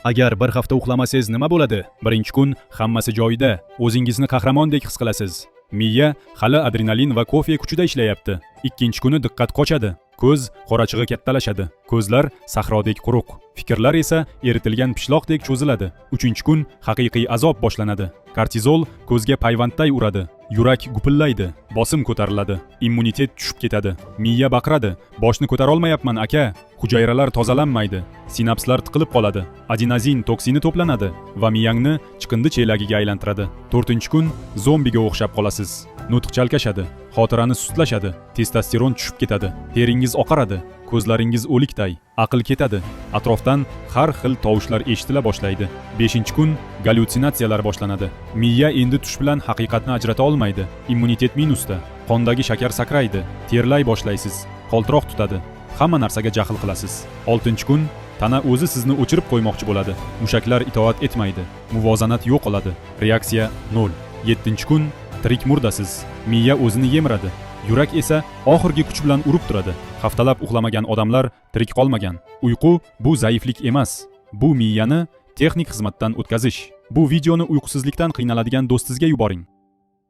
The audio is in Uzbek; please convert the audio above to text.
Agar bir hafta uxlamasangiz nima bo'ladi? Birinchi kun hammasi joyida, o'zingizni qahramondek his qilasiz. Miya hali adrenalin va kofe kuchida ishlayapti. Ikkinchi kuni diqqat qochadi. Ko'z qorachig'i kattalashadi. Ko'zlar sahrodek quruq. Fikrlar esa eritilgan pishloqdek cho'ziladi. Uchinchi kun haqiqiy azob boshlanadi. Kortizol ko'zga payvandday uradi. Yurak gupillaydi, bosim ko'tariladi, immunitet tushib ketadi. Miya baqiradi, boshni ko'tara olmayapman aka. Hujayralar tozalanmaydi, sinapslar tiqilib qoladi. Adenozin toksini to'planadi va miyangni chiqindi chelagiga aylantiradi. 4-kun zombiga o'xshab qolasiz. Nutq chalkashadi, xotirani sustlashadi, testosteron tushib ketadi, teringiz oqaradi, ko'zlaringiz o'likday, aql ketadi, atrofdan har xil tovushlar eshitila boshlaydi. 5-kun gallyutsinatsiyalar boshlanadi. Miya endi tush bilan haqiqatni ajrata olmaydi. Immunitet minusda, qondagi shakar sakraydi, terlay boshlaysiz, qaltiroq tutadi, hamma narsaga jahl qilasiz. 6-kun tana o'zi sizni o'chirib qo'ymoqchi bo'ladi. Mushaklar itoat etmaydi, muvozanat yo'qoladi, reaksiya 0. 7-kun tirik murdasiz. Miya o'zini yemiradi. Yurak esa oxirgi kuch bilan urib turadi. Haftalab uxlamagan odamlar tirik qolmagan. Uyqu bu zaiflik emas, bu miyani texnik xizmatdan o'tkazish. Bu videoni uyqusizlikdan qiynaladigan do'stingizga yuboring.